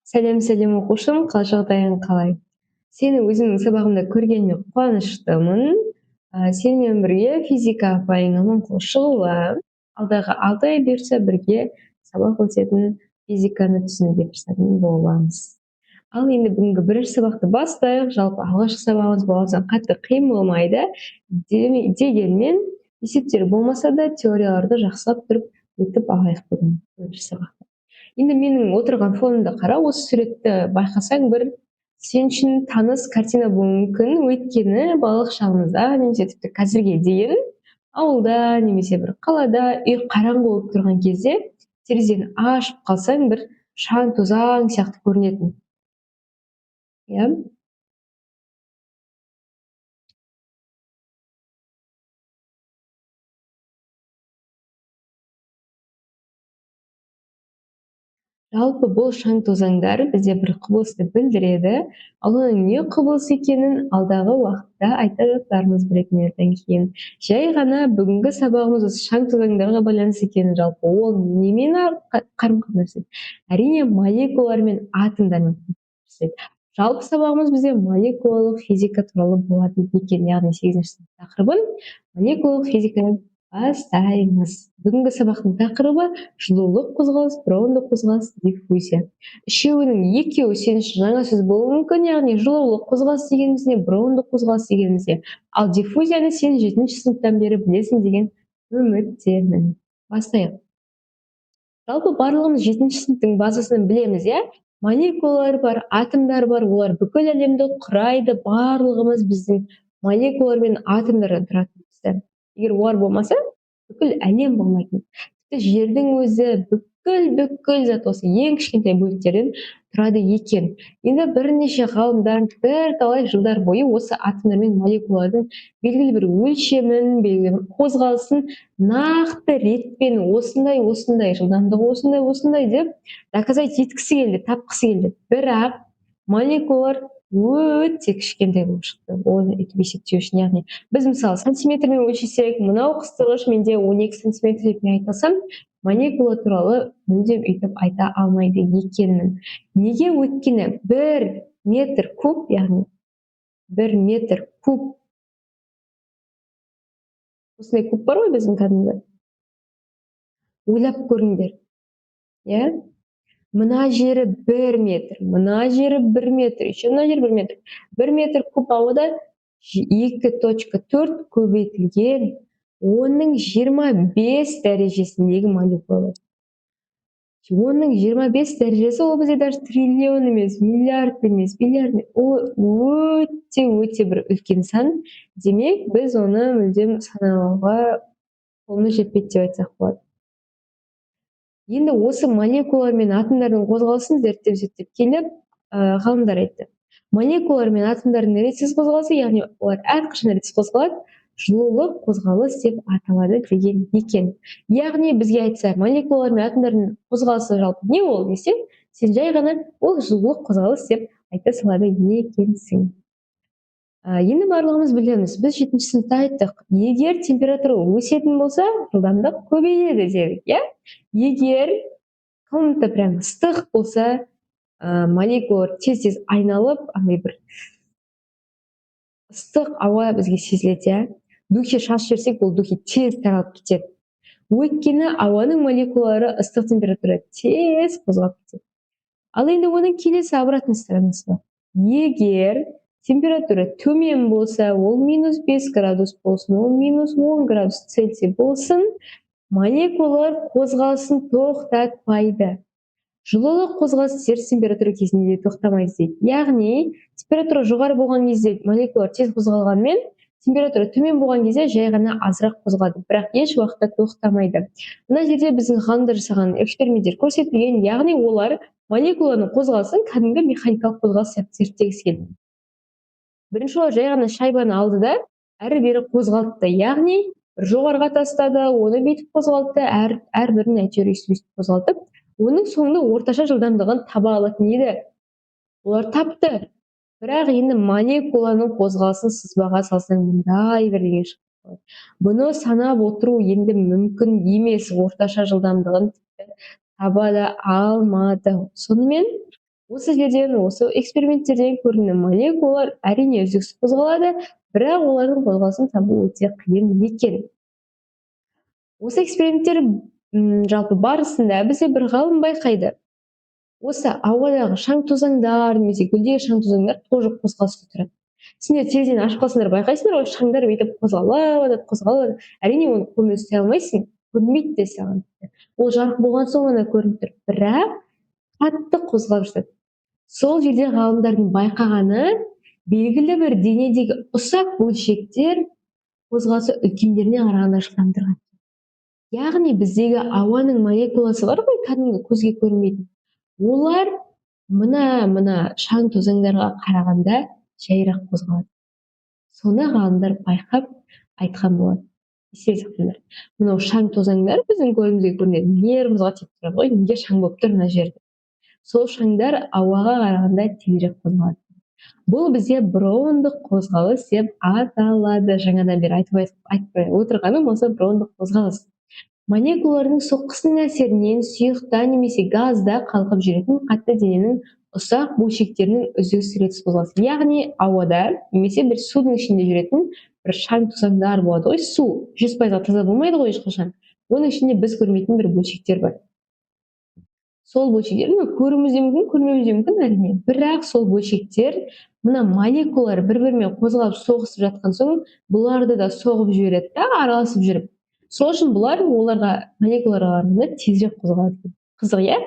Сәлем сәлем оқушым, қал жағдайың қалай? Сені өзімнің сабағымда көргеніме қуаныштымын. Сенімен бірге физика пәнінің аманқол шығуы, алдағы 6 ай бұйырса бірге сабақ өтетін физиканы түсінуге тырысатын боламыз. Ал енді бүгінгі бірінші сабақты бастайық. Жалпы алғашқы сабағымыз болғандықтан қатты қиын болмайды. Дегенмен есептер болмаса да теорияларды жақсылап тұрып өтіп алайық бүгін бірінші сабақта. Енді менің отырған фонымды қара, осы суретті байқасаң бір сен үшін таныс картина болуы мүмкін. Өйткені балалық шағымызда немесе тіпті қазірге дейін ауылда немесе бір қалада үй қараңғы болып тұрған кезде терезені ашып қалсаң бір шаң тозаң сияқты көрінетін. Иә? Жалпы бұл шаң тозаңдар бізде бір құбылысты білдіреді. Ал оның не құбылыс екенін алдағы уақытта айта жатармыз бір-екі кейін. Жай ғана бүгінгі сабағымыз осы шаң тозаңдарға байланысты екенін, жалпы ол немен қарым-қатынас? Әрине молекулалар мен атомдармен. Жалпы сабағымыз бізде молекулалық физика туралы болады екен, яғни 8-ші сынып тақырыбын молекулалық физикадан бастаймыз. Бүгінгі сабақтың тақырыбы жылулық қозғалыс, броундық қозғалыс, диффузия. Екеуі сен үшін жаңа сөз болуы мүмкін, яғни жылулық қозғалыс дегеніміз не, броундық қозғалыс дегеніміз не. Ал диффузияны сен 7-ші сыныптан бері білесің деген үміттемін. Бастайық. Жалпы барлығымыз 7-ші сыныптың базасын білеміз, иә? Молекулалар бар, атомдар бар, олар бүкіл әлемді құрайды, барлығымыз біздің молекулалар мен атомдардан тұратынбыз. Егер олар болмаса, бүкіл әлем болмайтын. Тіпті жердің өзі бүкіл зат осы ең кішкентай бөліктерден тұрады екен. Енді бірнеше ғалымдар бірталай жылдар бойы осы атомдар мен молекулалардың белгілі бір өлшемін, белгілі бір қозғалысын нақты ретпен осындай, жылдамдығы осындай деп доказать еткісі келді, тапқысы келді. Бірақ молекулалар өте кішкентай болып шықты. Оны өйтіп есептеу үшін, яғни біз мысалы сантиметрмен өлшесек, мынау қыстырғыш менде 12 сантиметр деп мен айтасам, молекула туралы мүлдем өйтіп айта алмайды екенмін. Неге? Өйткені 1 метр куб, яғни 1 метр куб. Осындай куб бар ғой біздің кәдімгі. Ойлап көріңдер. Иә? Мына жері 1 метр, мына жері 1 метр, еще мына жері 1 метр. 1 метр куб ауада 2.4 көбейтілген, оның 25 дәрежесіндегі молекула. Оның 25 дәрежесі ол бізде даже триллион емес, миллиард емес, ол өте бір үлкен сан. Демек, біз оны мүлдем санауға қолымыз жетпейді деп айтсақ болады. Енді осы молекулалар мен атомдардың қозғалысын зерттеп келіп, ғалымдар айтты. Молекулалар мен атомдардың ретсіз қозғалысы, яғни олар әрқашан ретсіз қозғалады, жылулық қозғалыс деп аталады деген екен. Яғни бізге айтса, молекулалар мен атомдардың қозғалысы жалпы не ол десе, сен жай ғана ол жылулық қозғалыс деп айта салады екенсің. Енді барлығымыз білеміз, біз 7-ші сыныпта айттық, егер температура өсетін болса, жылдамдық көбейеді дедік, иә? Егер комната прям ыстық болса, молекулалар тез айналып, андай бір ыстық ауа бізге сезіледі, иә? Духи шашып жіберсек, ол духи тез таралып кетеді. Өйткені ауаның молекулалары ыстық температура тез қозғалып кетеді. Ал енді оның келесі обратный сторонасы бар. Егер температура төмен болса, ол -5 градус болсын, ол -10 градус Цельсий болсын, молекулалар қозғалысын тоқтатпайды. Жылулық қозғалыс теріс температура кезінде тоқтамайды дейді. Яғни, температура жоғары болған кезде молекулалар тез қозғалғанмен, температура төмен болған кезде жай ғана азырақ қозғалады, бірақ еш уақытта тоқтамайды. Мына жерде біздің ғалымдар жасаған эксперименттер көрсетілген, яғни олар молекуланың қозғалысын кәдімгі механикалық қозғалыс сияқты зерттегісі келді. Бірінші олар жай ғана шайбаны алды да, әрі-бері қозғалтты. Яғни, жоғарыға тастады, оны бүйтіп қозғалтты, әрбірін әйтеуір өйстіп қозғалтып, оның соңында орташа жылдамдығын таба алатын еді. Олар тапты. Бірақ енді молекуланың қозғалысын сызбаға салсаң мындай бір деген шықты. Бұны санап отыру енді мүмкін емес, орташа жылдамдығын таба да алмады. Сонымен Осы жерден, осы эксперименттерден көрінген молекулалар әрине үздіксіз қозғалады, бірақ олардың қозғалысын табу өте қиын екен. Осы эксперименттер жалпы барысында бізде бір ғалым байқайды. Осы ауадағы шаң-тозаңдар немесе гүлдегі шаң-тозаңдар тоже қозғалыста тұрады. Сендер терезені ашып қалсаңдар байқайсыңдар ғой, шаңдар бүйтіп қозғалады. Әрине оны қолмен ұстай алмайсың, көрінбейді де саған. Ол жарық болған соң ғана көрініп тұр, бірақ қатты қозғалып жатады. Сол жерде ғалымдардың байқағаны, белгілі бір денедегі ұсақ бөлшектер қозғалысы үлкендеріне қарағанда жылдамдырған. Яғни біздегі ауаның молекуласы бар ғой, кәдімгі көзге көрінбейтін. Олар мына шаң-тозаңдарға қарағанда жайырақ қозғалады. Соны ғалымдар байқап айтқан болады. Есте сақтаңдар. Мынау шаң-тозаңдар біздің көзімізге көрінеді. Нервымызға тиіп тұрады ғой, неге шаң болып тұр мына жерде. Сол шаңдар ауаға қарағанда тезірек қозғалады. Бұл бізде броундық қозғалыс деп аталады. Жаңадан бері айтпай отырғаным осы броундық қозғалыс. Молекулалардың соққысының әсерінен сұйықта немесе газда қалқып жүретін қатты дененің ұсақ бөлшектерінің үздіксіз ретсіз қозғалысы. Яғни ауада немесе бір судың ішінде жүретін бір шаң-тозаңдар болады ғой. Су 100% таза болмайды ғой ешқашан. Оның ішінде біз көрмейтін бір бөлшектер бар. Сол бөлшектерді көруіміз де мүмкін, көрмеуіміз де мүмкін әрине. Бірақ сол бөлшектер мына молекулалар бір-бірімен қозғалып соғысып жатқан соң, бұларды да соғып жібереді да, араласып жүріп. Сол үшін бұлар оларға молекулаларға қарағанда тезірек қозғалады. Қызық, иә?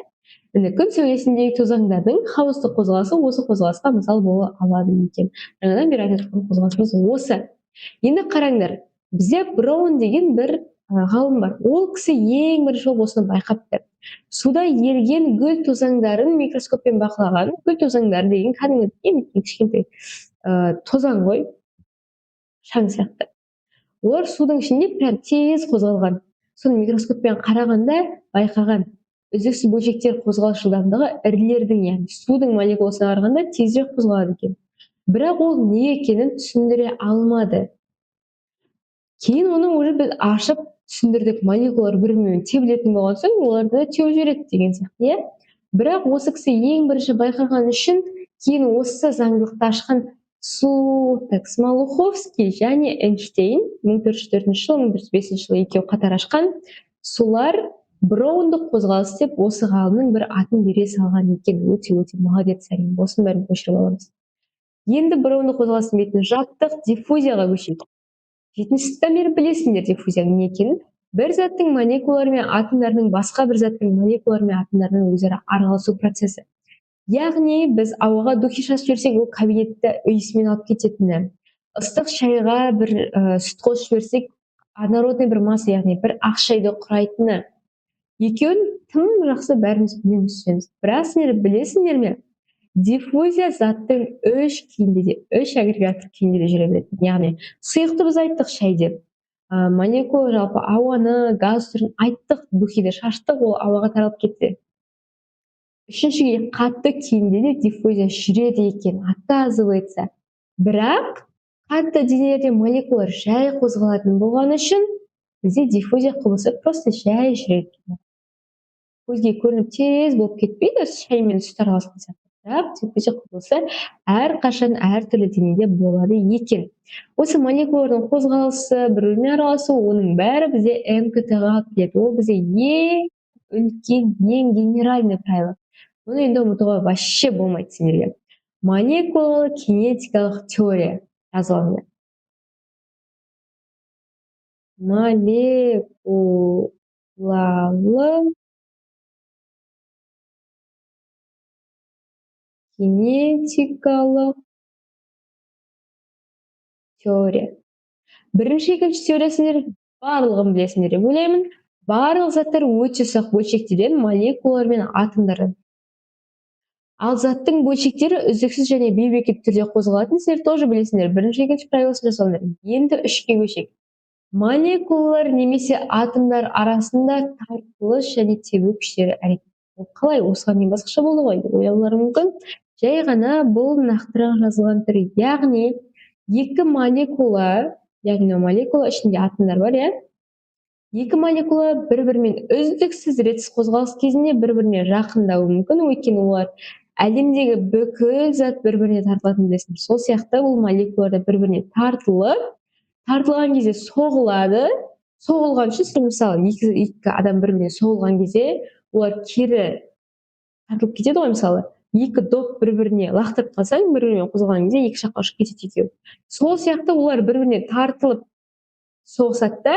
Міне күн сәулесіндегі тозаңдардың хаостық қозғалысы осы қозғалысқа мысал бола алады екен. Жаңадан бері айтып жатқан қозғалысымыз осы. Енді қараңдар, бізде Браун деген бір ғалым бар. Ол кісі ең бірінші осыны байқапты. Суда еріген гүл тозаңдарын микроскоппен бақылаған. Гүл тозаңдары деген кәдімгі кішкентай тозаң ғой, шаң сияқты. Олар судың ішінде прям тез қозғалған. Соны микроскоппен қарағанда байқаған. Үздіксіз бөлшектер қозғалыс жылдамдығы ірілердің, яғни судың молекуласына қарағанда тезірек қозғалады екен. Бірақ ол не екенін түсіндіре алмады. Кейін оны уже біз ашып түсіндірдік, молекулалар бір-бірімен тебілетін болған соң, оларды теуіп жібереді деген сияқты, иә? Бірақ осы кісі ең бірінші байқаған үшін, кейін осы заңдылықты ашқан Смолуховский және Эйнштейн 1404 жылы, 1405 жылы екеуі қатар ашқан, солар броундық қозғалыс деп осы ғалымның бір атын бере салған екен. Өте молодец, әрине. Осының бәрін көшіріп аламыз. Енді броундық қозғалыстың бетін жаптық, диффузияға көшейік. 7-ші сыныптан бері білесіңдер диффузияның не екенін. Бір заттың молекулалары мен атомдарының басқа бір заттың молекулалары мен атомдарының өзара араласу процесі. Яғни біз ауаға духи шашып жіберсек, ол кабинетті иісімен алып кететіні. Ыстық шайға бір сүт қосып жіберсек, однородный бір масса, яғни бір ақ шайды құрайтыны. Екеуін тым жақсы бәріміз білеміз. Бірақ сендер білесіңдер ме? Диффузия заттың үш агрегаттық күйінде де жүре береді. Яғни сұйықты біз айттық шай деп. Молекула жалпы ауаны, газ түрін айттық, духиді шаштық, ол ауаға таралып кетті. Үшіншіге қатты күйінде де диффузия жүреді екен, оказывается. Бірақ қатты денелерде молекулалар жай қозғалатын болған үшін бізде диффузия құбылысы просто жай жүреді. Көзге көрініп тез болып кетпейді, шай мен сүт араласқан сияқты. Бірақ диффузия құбылысы әрқашан әртүрлі денеде болады екен. Осы молекулалардың қозғалысы, бір-бірімен араласу, оның бәрі бізде МКТ-ға келеді. Ол бізде ең үлкен, ең генеральный правило. Оны енді ұмытуға вообще болмайды сендерге. Молекулалы кинетикалық теория жазылады. Молекулалы кинетикалық теория. Бірінші, екінші теориясында барлығын білесіңдер деп ойлаймын. Барлық заттар өте ұсақ бөлшектерден, молекулалар мен атомдардан. Ал заттың бөлшектері үздіксіз және бейберекетті түрде қозғалатын, сендер тоже білесіңдер. Бірінші, екінші правиласын жасалыңдар. Енді үшке көшейік. Молекулалар немесе атомдар арасында тартылыс және тебу күштері әрекет. Қалай? Осыған дейін басқаша болды ғой деп ойлаулары мүмкін. Жай ғана бұл нақтырақ жазылған түрі. Яғни екі молекула, яғни молекула ішінде атомдар бар, иә? Екі молекула бір-бірімен үздіксіз ретсіз қозғалыс кезінде бір-біріне жақындауы мүмкін, өйткені олар әлемдегі бүкіл зат бір-біріне тартылатынын білесің. Сол сияқты бұл молекулалар да бір-біріне тартылған кезде соғылады. Соғылған үшін сен мысалы екі адам бір-біріне соғылған кезде олар кері тартылып кетеді ғой мысалы. Екі доп бір-біріне лақтырып қалсаң, бір-біріне қозғалған кезде екі жаққа ұшып кетеді екеуі. Сол сияқты олар бір-біріне тартылып соғысады да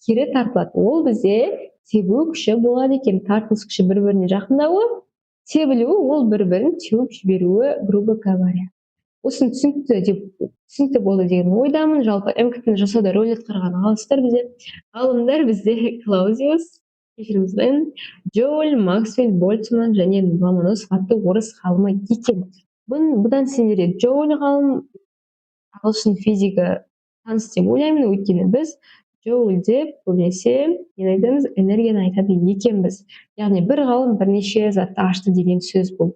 кері тартылады. Ол бізде тебу күші болады екен. Тартылыс күші бір-біріне жақындауы, тебілуі ол бір-бірін теуіп жіберуі, грубо говоря. Осыны түсінікті болды деген ойдамын. Жалпы МКТ-ны жасауда рөл атқарған ғалымдар бізде Клаузиус, кешіріңіз, Джоуль, Максвелл, Больцман және Ломоносов атты орыс ғалымы екен. Бұдан сендерде Джоуль ғалым, ағылшын физигі таныс деп ойлаймын, өйткені біз Джоуль деп көбінесе энергияны айтады екенбіз. Яғни бір ғалым бірнеше затты ашты деген сөз бұл.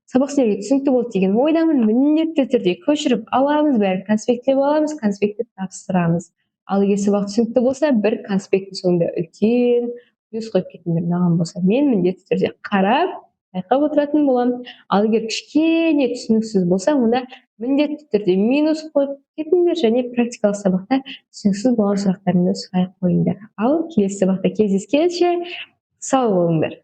Сабақ сіздерге түсінікті болды деген ойдамын. Міндетті түрде көшіріп аламыз, бәрін конспекттеп аламыз, конспектті тапсырамыз. Ал егер сабақ түсінікті болса, бір конспекттің соңында үлкен плюс қойып кетіңдер. Маған болса, мен міндетті түрде қарап, байқап отыратын боламын. Ал егер кішкене түсініксіз болса, онда міндетті түрде минус қойып кетіңдер және практикалық сабақта түсініксіз болған сұрақтарыңды сұрай қойыңдар. Ал келесі сабақта кездескенше сау болыңдар.